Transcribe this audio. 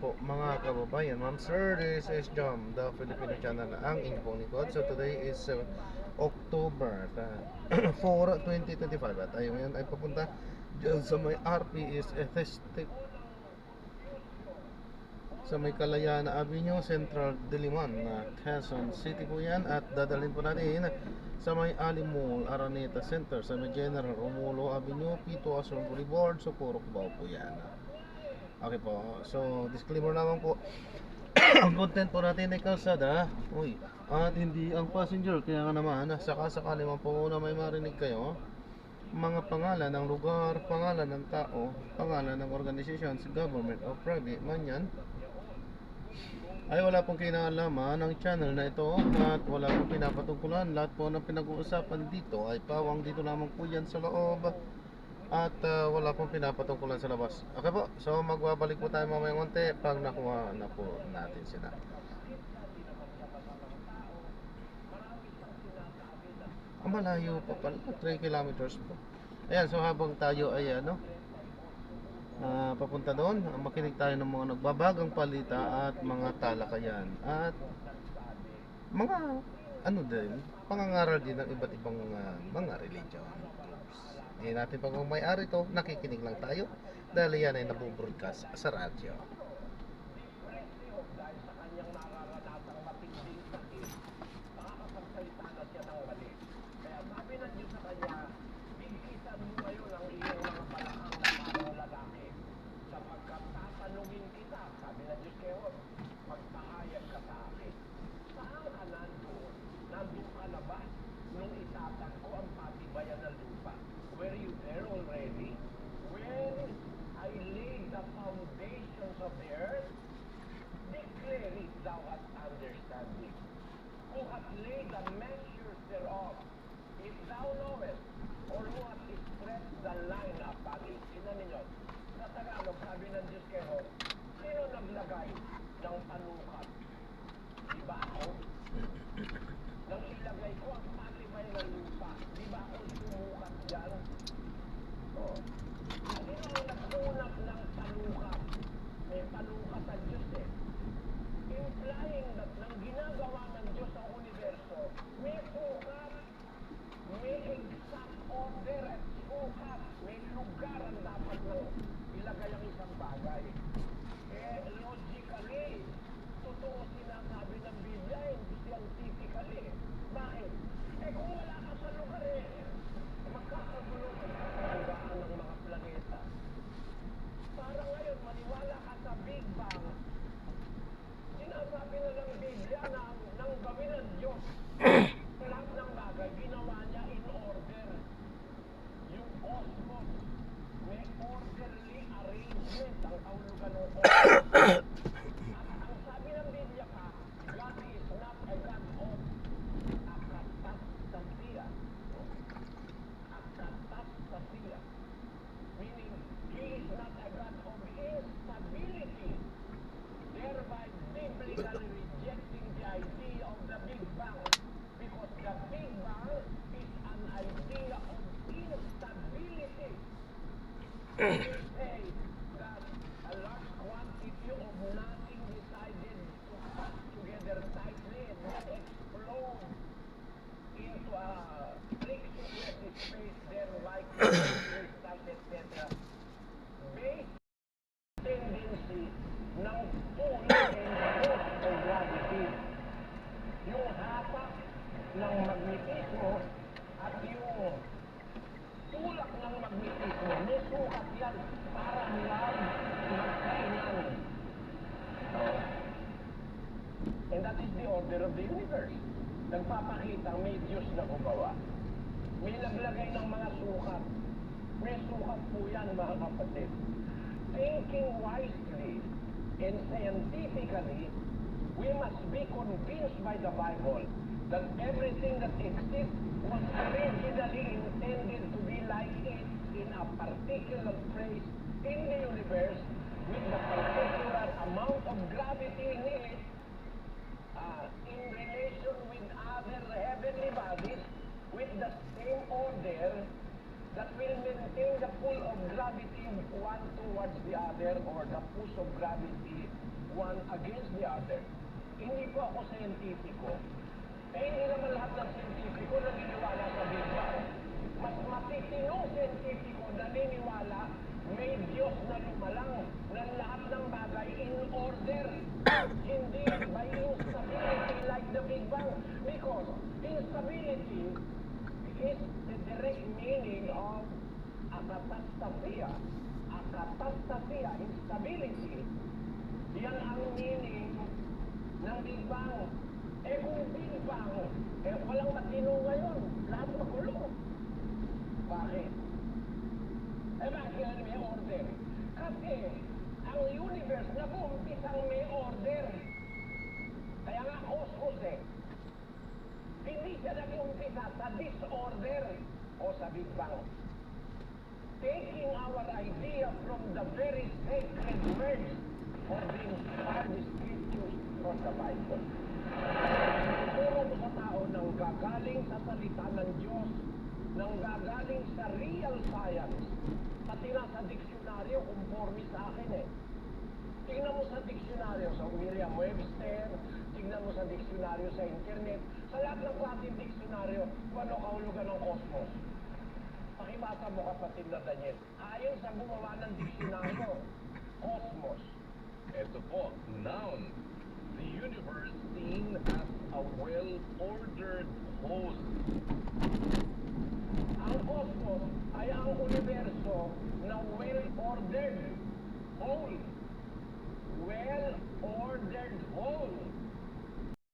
po mga kababayan, ma'am sir, this is Jom, the Filipino channel, ang inyong pong lingkod. So today is October 4, 2025 at tayo ngayon ay papunta dyan sa may RPS Estate sa may Kalayaan Avenue, Central Diliman, Quezon City po yan. At dadalhin po natin sa may Ali Mall, Araneta Center, sa may General Romulo Avenue, Pito Asron Boulevard, Socorro, Cubao po yan. Okay po, so disclaimer naman po. Ang content po natin ay kalsada, at hindi ang passenger. Kaya nga naman, sakali man po na may marinig kayo, mga pangalan ng lugar, pangalan ng tao, pangalan ng organizations, government o private man yan, ay wala pong kinalaman ng channel na ito at wala pong pinapatungkulan. Lahat po ng pinag-uusapan dito ay pawang dito lamang po yan sa loob at wala pong pinapatungkulan sa labas. Okay po, so magbabalik po tayo mamaya konti pag nakuha na po natin sila. Ang malayo pa pala, 3 kilometers po. Ayan, so habang tayo ay papunta doon, makinig tayo ng mga nagbabagang palita at mga talakayan at mga din, pangangaral din ng iba't ibang mga religion groups. Hindi natin pag may-ari to, nakikinig lang tayo dahil yan ay nabubroadcast sa radyo. Nagpapakita may Diyos na gumawa. May naglagay ng mga sukat. May sukat po yan, mga kapatid. Thinking wisely and scientifically, we must be convinced by the Bible that everything that exists was originally intended to be like it in a particular place in the universe with the particular amount of gravity in it in relation with other heavenly bodies with the same order that will maintain the pull of gravity one towards the other or the push of gravity one against the other. Hindi po ako scientifico. Eh, hindi naman lahat ng scientifico naniniwala sa Big Bang. Mas matitinong scientifico naniniwala may Diyos na lumalang ng lahat ng bagay in order. Hindi by instability like the Big Bang. Because instability is the direct meaning of akatastasia. Akatastasia, instability. Yan ang meaning ng Big Bang. Eh kung Big Bang, eh walang matino ngayon. Lahat magulo. Bakit? Eh bakit may order? Kasi ang universe nag-umpisang may order. Kaya nga cosmos eh. Hindi siya nag-umpisa sa disorder o sa Big Bang. Taking our idea from the very sacred words of the inspired scriptures from the Bible. Ituro mo sa tao nang gagaling sa salita ng Diyos, nang gagaling sa real science, pati na sa diksyonaryo, conforme sa akin eh. Tingnan mo sa diksyonaryo sa Merriam-Webster, tingnan mo sa diksyonaryo sa internet, sa lahat ng klaseng diksyonaryo, paano kahulugan ng cosmos? Pakibasa mo kapatid na Daniel. Ayon sa gumawa ng diksyonaryo, cosmos. Ito po, noun. The universe seen as a well-ordered whole. Ang cosmos ay ang universo na well-ordered whole. Well-ordered whole.